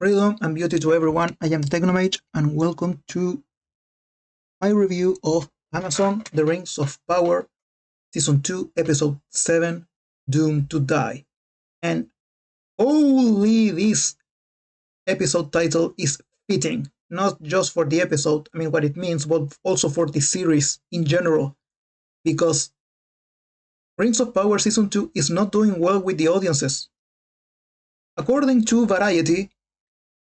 Freedom and beauty to everyone, I am Technomage and welcome to my review of Amazon The Rings of Power Season 2 Episode 7 Doomed to Die. And holy, this episode title is fitting, not just for the episode, what it means, but also for the series in general, because Rings of Power Season 2 is not doing well with the audiences. According to Variety,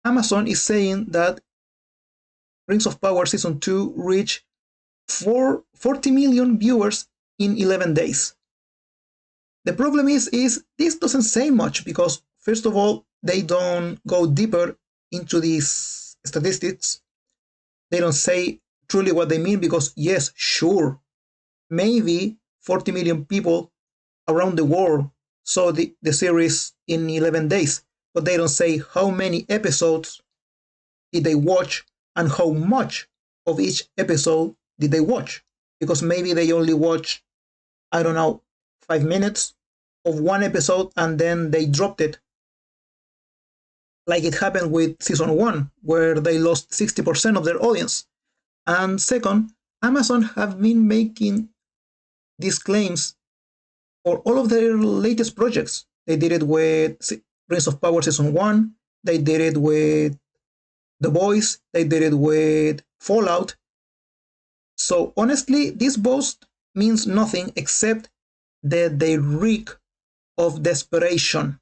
Amazon is saying that Rings of Power Season 2 reached 40 million viewers in 11 days. The problem is this doesn't say much because, first of all, they don't go deeper into these statistics. They don't say truly what they mean because, yes, sure, maybe 40 million people around the world saw the series in 11 days, but they don't say how many episodes did they watch and how much of each episode did they watch, because maybe they only watch, 5 minutes of one episode and then they dropped it, like it happened with Season 1, where they lost 60% of their audience. And second, Amazon have been making these claims for all of their latest projects. They did it with Rings of Power Season 1, they did it with The Boys, they did it with Fallout. So honestly, this boast means nothing except that they reek of desperation.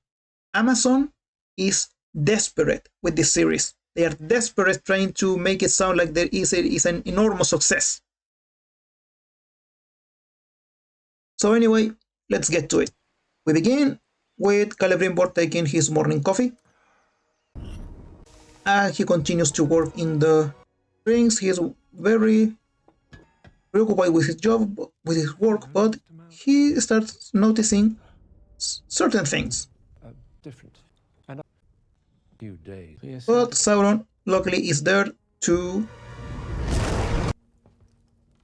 Amazon is desperate with this series. They are desperate trying to make it sound like there is an enormous success. So anyway, let's get to it. We begin with Celebrimbor taking his morning coffee. He continues to work in the rings. He is very preoccupied with his job, with his work, but he starts noticing certain things. But Sauron luckily is there to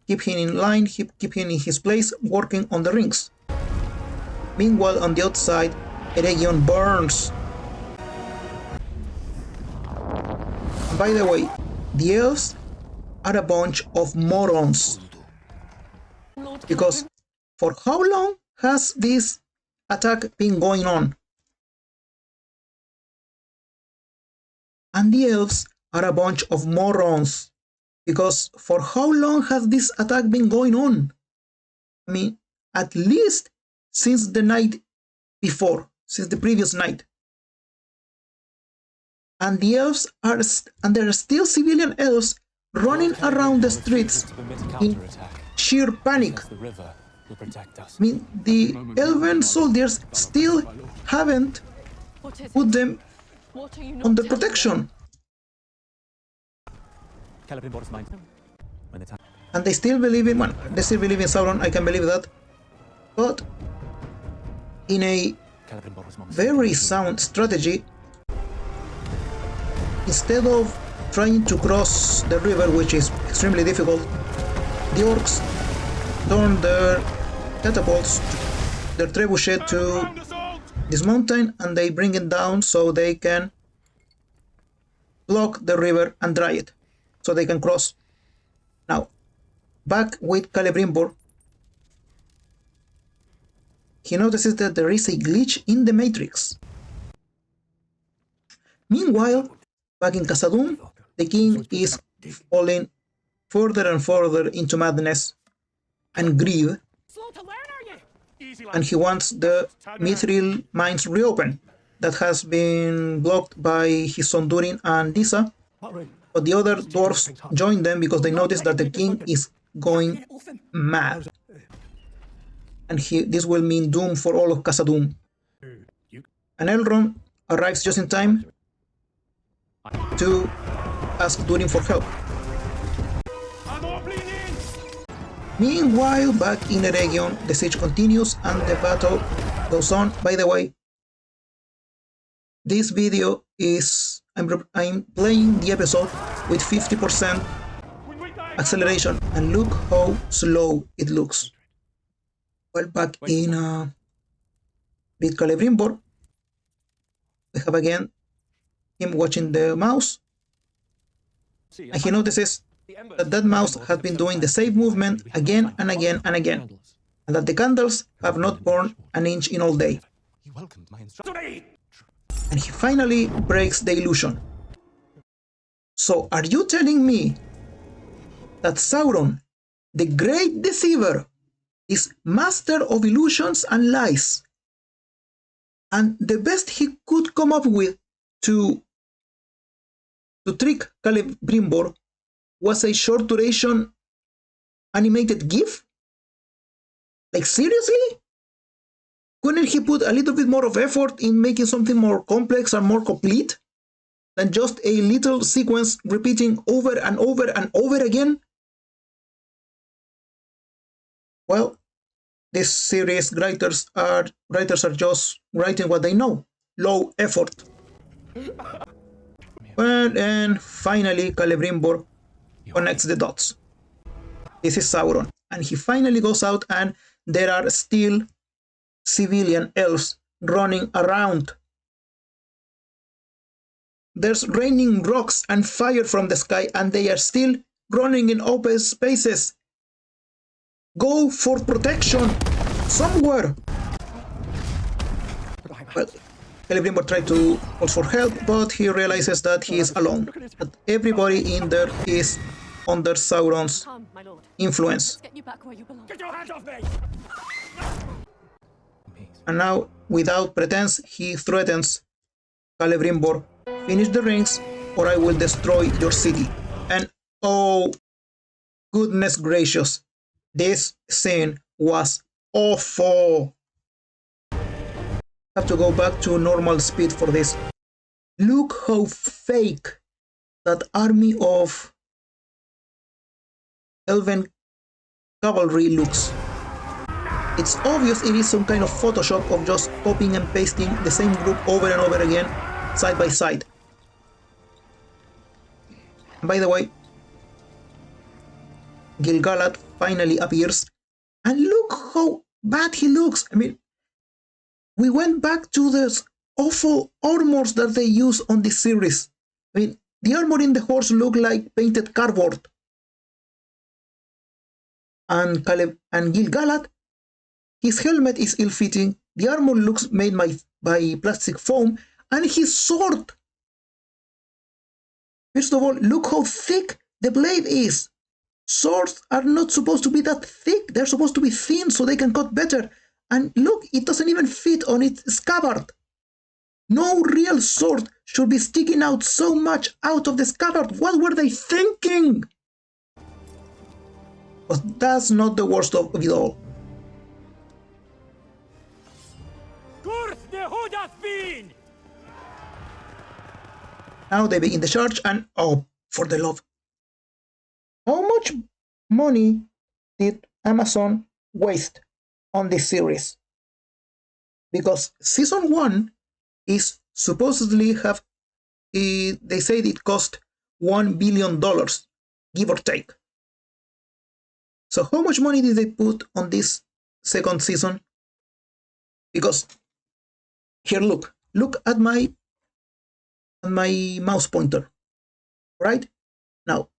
keep him in line, keep him in his place, working on the rings. Meanwhile, on the outside, Eregion burns. And by the way, the elves are a bunch of morons. Because for how long has this attack been going on? And the elves are a bunch of morons. Because for how long has this attack been going on? At least since the night before, since the previous night. And the elves are, and there are still civilian elves running around the streets in sheer panic. The elven soldiers still haven't put them under protection. And they still believe in Sauron, I can believe that. But in a very sound strategy, instead of trying to cross the river, which is extremely difficult, the orcs turn their catapults, their trebuchet to this mountain, and they bring it down so they can block the river and dry it, so they can cross. Now, back with Celebrimbor, he notices that there is a glitch in the matrix. Meanwhile, back in Khazad-dûm, the king is falling further and further into madness and greed, and he wants the Mithril mines reopened that has been blocked by his son Durin and Disa, but the other dwarfs join them because they notice that the king is going mad, and this will mean doom for all of Khazad-dûm. And Elrond arrives just in time to ask Durin for help. Meanwhile, back in Eregion, the siege continues and the battle goes on. By the way, this video is I'm playing the episode with 50% acceleration, and look how slow it looks. Well, back in with Celebrimbor, we have again him watching the mouse, and he notices that that mouse has been doing the same movement again and again and again, and that the candles have not burned an inch in all day. And he finally breaks the illusion. So are you telling me that Sauron, the great deceiver, is master of illusions and lies, and the best he could come up with to trick Celebrimbor was a short duration animated GIF? Like, seriously? Couldn't he put a little bit more of effort in making something more complex and more complete than just a little sequence repeating over and over and over again? Well, this series writers are just writing what they know. Low effort. Well, and finally Celebrimbor connects the dots. This is Sauron, and he finally goes out, and there are still civilian elves running around. There's raining rocks and fire from the sky, and they are still running in open spaces. Go for protection somewhere. Well, Celebrimbor tried to call for help, but he realizes that he is alone, that everybody in there is under Sauron's influence. And now, without pretense, he threatens Celebrimbor, finish the rings or I will destroy your city. And oh, goodness gracious, this scene was awful. I have to go back to normal speed for this. Look how fake that army of elven cavalry looks. It's obvious it is some kind of Photoshop of just copying and pasting the same group over and over again, side by side. And by the way, Gil-galad finally appears, and look how bad he looks. I mean, we went back to the awful armours that they use on this series. I mean, the armor in the horse look like painted cardboard. And Gil-galad, his helmet is ill-fitting, the armor looks made by plastic foam, and his sword. First of all, look how thick the blade is. Swords are not supposed to be that thick, they're supposed to be thin so they can cut better. And look, it doesn't even fit on its scabbard. No real sword should be sticking out so much out of the scabbard. What were they thinking? But that's not the worst of it all. Now they begin the charge, and oh, for the love. How much money did Amazon waste on this series? Because season 1 is supposedly they said it cost $1 billion, give or take. So how much money did they put on this second season? Because here, look at my mouse pointer, right? Now,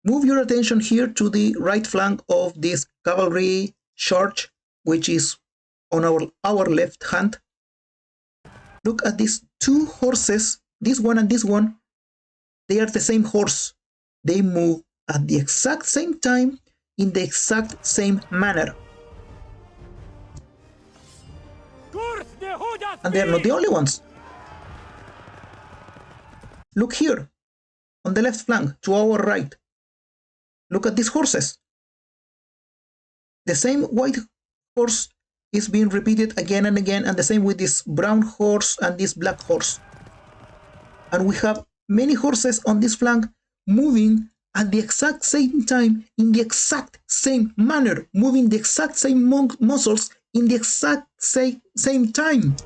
move your attention here to the right flank of this cavalry charge, which is on our left hand. Look at these two horses, this one and this one. They are the same horse. They move at the exact same time, in the exact same manner. And they are not the only ones. Look here, on the left flank, to our right. Look at these horses. The same white horse is being repeated again and again, and the same with this brown horse and this black horse. And we have many horses on this flank moving at the exact same time, in the exact same manner, moving the exact same muscles in the exact same time.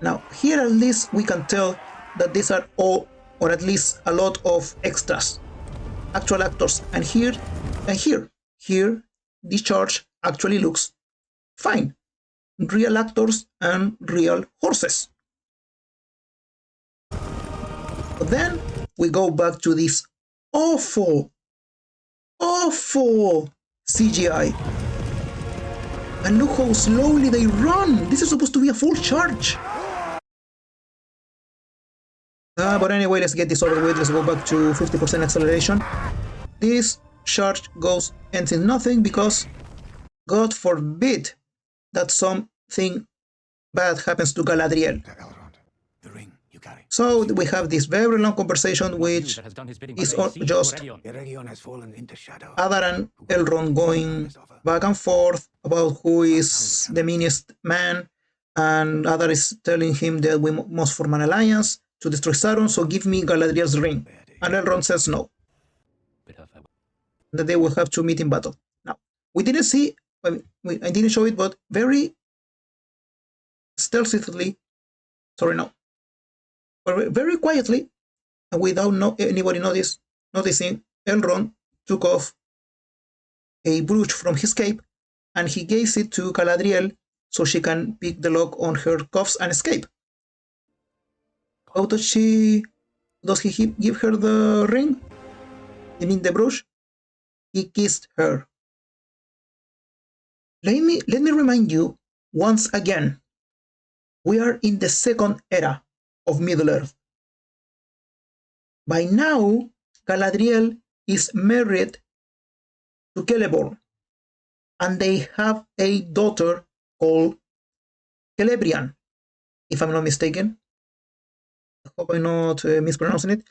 Now, here at least we can tell that these are all, or at least a lot of extras, actual actors. And here, this charge actually looks fine. Real actors and real horses. But then we go back to this awful CGI. And look how slowly they run. This is supposed to be a full charge. But anyway, let's get this over with. Let's go back to 50% acceleration. This charge ends in nothing because God forbid that something bad happens to Galadriel. So we have this very long conversation, which is just Adar and Elrond going back and forth about who is the meanest man, and Adar is telling him that we must form an alliance to destroy Sauron, so give me Galadriel's ring. And Elrond says no. That they will have to meet in battle. Now, we didn't see, I didn't show it, but very stealthily, very quietly, and without anybody noticing, Elrond took off a brooch from his cape, and he gives it to Galadriel so she can pick the lock on her cuffs and escape. How does he give her the ring? I mean the brooch? He kissed her. Let me remind you once again, we are in the second era of Middle-earth. By now, Galadriel is married to Celeborn, and they have a daughter called Celebrian, if I'm not mistaken. I hope I'm not mispronouncing it.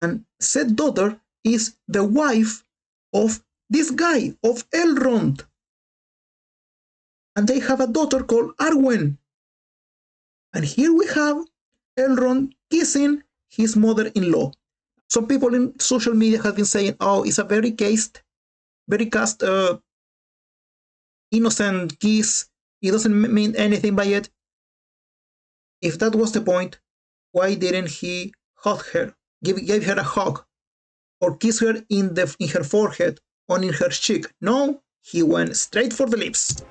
And said daughter is the wife of this guy, of Elrond. And they have a daughter called Arwen. And here we have Elrond kissing his mother-in-law. Some people in social media have been saying, oh, it's a very cast innocent kiss. It doesn't mean anything by it. If that was the point, why didn't he hug her, gave her a hug, or kiss her in her forehead or in her cheek? No, he went straight for the lips.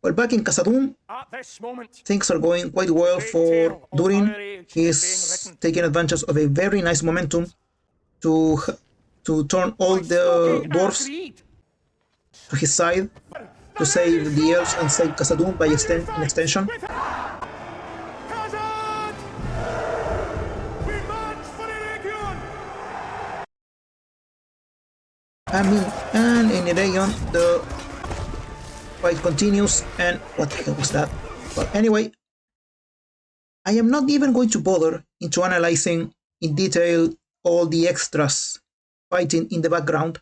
Well, back in Khazad-dûm, things are going quite well for Durin. He's taking advantage of a very nice momentum to turn all the dwarves to his side, to save the elves and save Khazad-dûm by extension. And in Eregion, the fight continues, and what the hell was that? But anyway, I am not even going to bother into analyzing in detail all the extras fighting in the background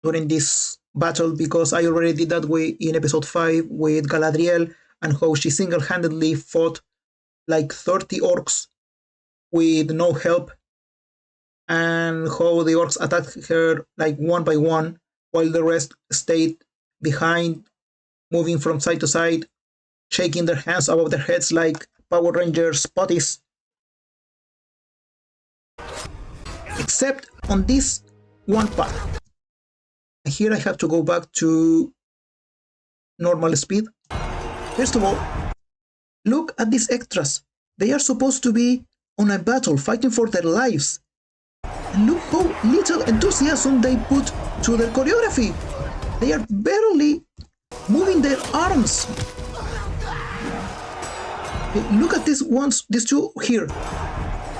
during this battle, because I already did that way in episode 5 with Galadriel, and how she single-handedly fought like 30 orcs with no help, and how the orcs attacked her like one by one, while the rest stayed behind, moving from side to side, shaking their hands above their heads like Power Rangers potties. Except on this one part. Here I have to go back to normal speed. First of all, look at these extras. They are supposed to be on a battle, fighting for their lives. And look how little enthusiasm they put to their choreography. They are barely moving their arms. Look at these two here.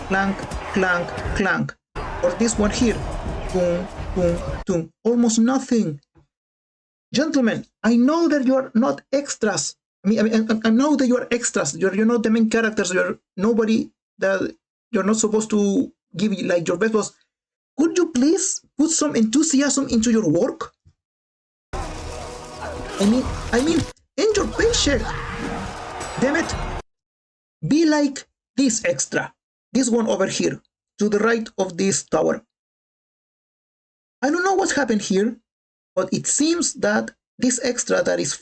Clank, clank, clank. Or this one here. Boom, boom, boom. Almost nothing. Gentlemen, I know that you are not extras. I know that you are extras. You're not the main characters. You're nobody that you're not supposed to give like your best. But could you please put some enthusiasm into your work? I mean, in your paycheck. Damn it. Be like this extra. This one over here, to the right of this tower. I don't know what's happened here, but it seems that this extra that is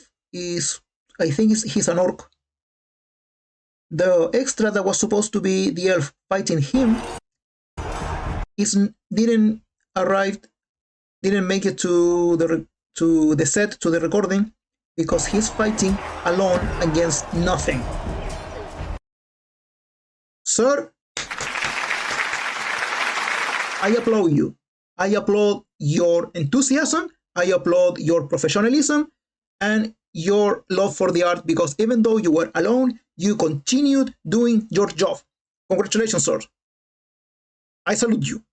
I think he's an orc. The extra that was supposed to be the elf fighting him didn't make it to the set, to the recording, because he's fighting alone against nothing. Sir, I applaud you. I applaud your enthusiasm, I applaud your professionalism, and your love for the art, because even though you were alone, you continued doing your job. Congratulations, sir. I salute you.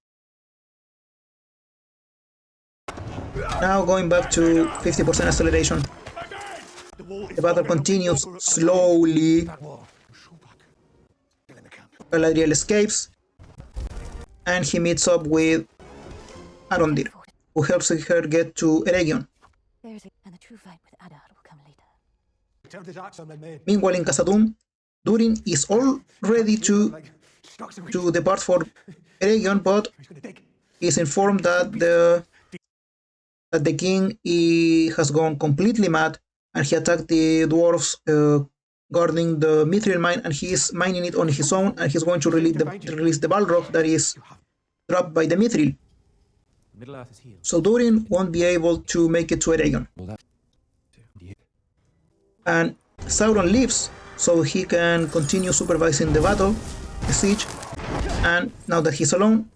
Now going back to 50% acceleration. The battle continues slowly. Galadriel escapes, and he meets up with Arondir, who helps her get to Eregion. Meanwhile, in Khazad-dûm, Durin is all ready to depart for Eregion, but is informed that the king has gone completely mad, and he attacked the dwarves guarding the mithril mine, and he is mining it on his own, and he's going to release the balrog that is trapped by the mithril. So Durin won't be able to make it to Eregion. And Sauron leaves so he can continue supervising the battle, the siege, and now that he's alone,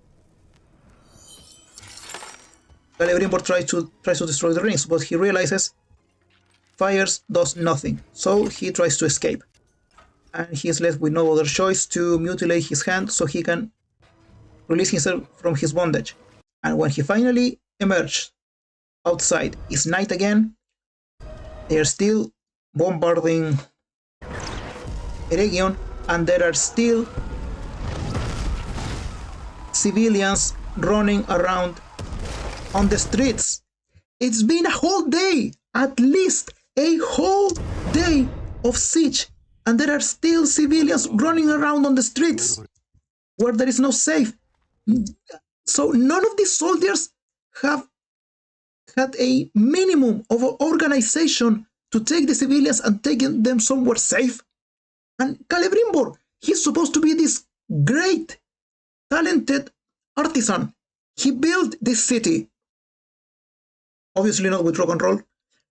Celebrimbor tries to destroy the rings, but he realizes fires does nothing, so he tries to escape. And he is left with no other choice to mutilate his hand so he can release himself from his bondage. And when he finally emerges outside, it's night again. They are still bombarding Eregion, and there are still civilians running around on the streets. It's been a whole day, at least a whole day of siege, and there are still civilians running around on the streets where there is no safe. So none of these soldiers have had a minimum of organization to take the civilians and take them somewhere safe. And Celebrimbor, he's supposed to be this great, talented artisan. He built this city, obviously not with rock and roll,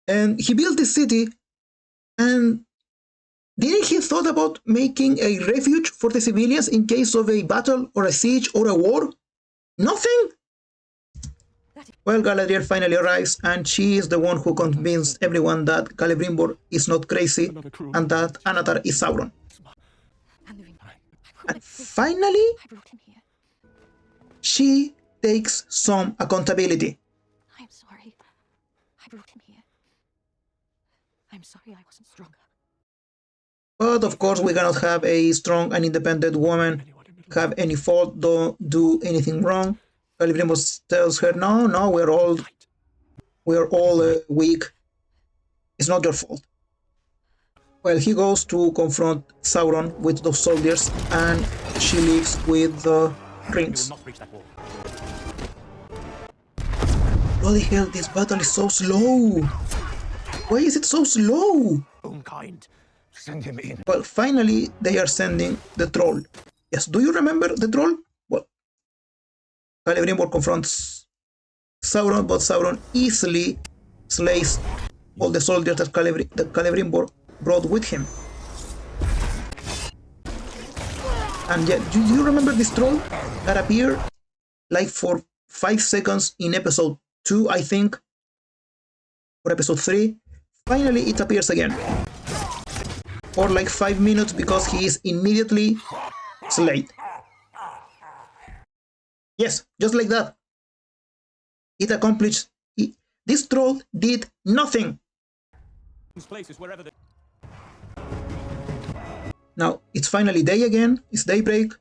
and he built this city, and didn't he thought about making a refuge for the civilians in case of a battle or a siege or a war? Nothing? Well, Galadriel finally arrives, and she is the one who convinced everyone that Celebrimbor is not crazy and that Anatar is Sauron. And finally, she takes some accountability. I'm sorry. I brought him here. I'm sorry I wasn't stronger. But of course, we cannot have a strong and independent woman have any fault, don't do anything wrong. Celebrimbor tells her, no, we're all weak. It's not your fault. Well, he goes to confront Sauron with those soldiers, and she leaves with the rings. Bloody hell, this battle is so slow. Why is it so slow? Unkind. Send him in. Well, finally, they are sending the troll. Yes, do you remember the troll? Well, Celebrimbor confronts Sauron, but Sauron easily slays all the soldiers that Celebrimbor brought with him. And yeah, do you remember this troll that appeared like for 5 seconds in episode 2, I think, or episode 3? Finally, it appears again. For like 5 minutes, because he is immediately slayed. Yes, just like that. It accomplished. This troll did nothing. Now, it's finally day again. It's daybreak.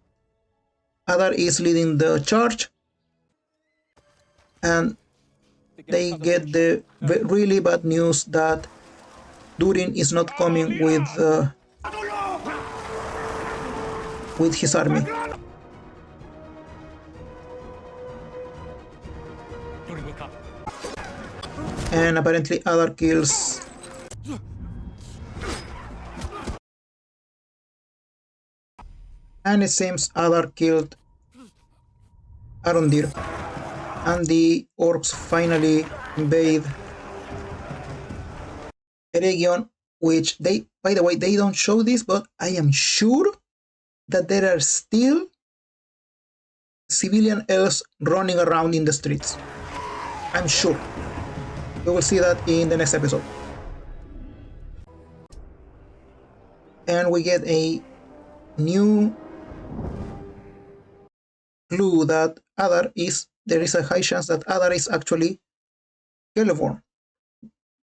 Adar is leading the charge. And they get the really bad news that Durin is not coming with his army. And apparently Adar kills and it seems Adar killed Arondir, and the orcs finally invade a region which they, by the way, they don't show this, but I am sure that there are still civilian elves running around in the streets. I'm sure. We will see that in the next episode. And we get a new clue that there is a high chance that Adar is actually Celeborn,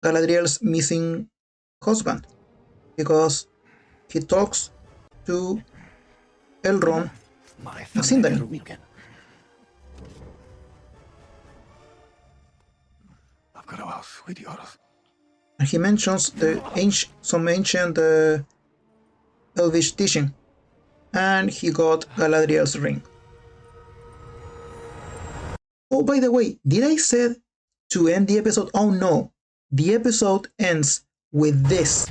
Galadriel's missing husband, because he talks to Elrond and Sindarin. I've got to ask, with yours. And he mentions some ancient Elvish teaching, and he got Galadriel's ring. Oh, by the way, did I say to end the episode? Oh no, the episode ends with this.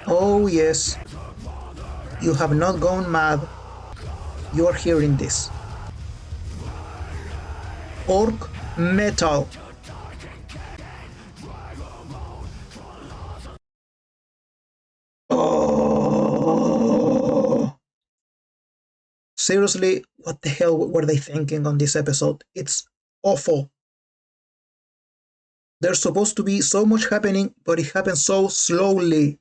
Oh yes, you have not gone mad. You are hearing this. Orc Metal. Oh. Seriously, what the hell were they thinking on this episode? It's awful. There's supposed to be so much happening, but it happens so slowly.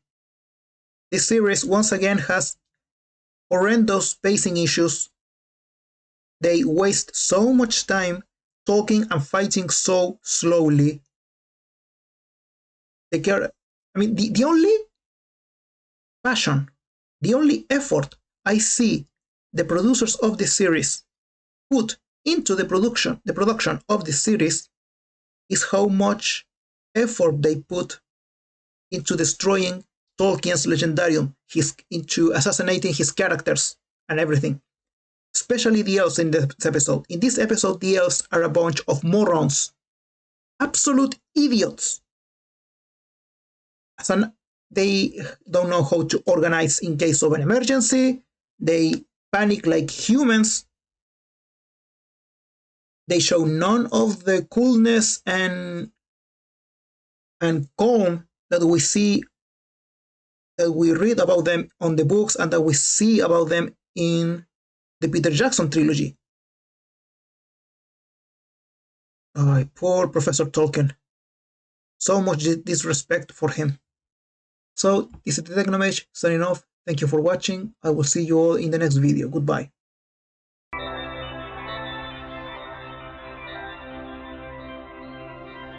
This series once again has horrendous pacing issues. They waste so much time talking and fighting so slowly. The only passion, the only effort I see the producers of the series put into the production of the series is how much effort they put into destroying Tolkien's Legendarium, into assassinating his characters and everything. Especially the elves in this episode. In this episode, the elves are a bunch of morons. Absolute idiots. They don't know how to organize in case of an emergency. They panic like humans. They show none of the coolness and calm that we see, that we read about them on the books and that we see about them in the Peter Jackson trilogy. Oh, poor Professor Tolkien. So much disrespect for him. So, this is the Technomage signing off. Thank you for watching. I will see you all in the next video. Goodbye.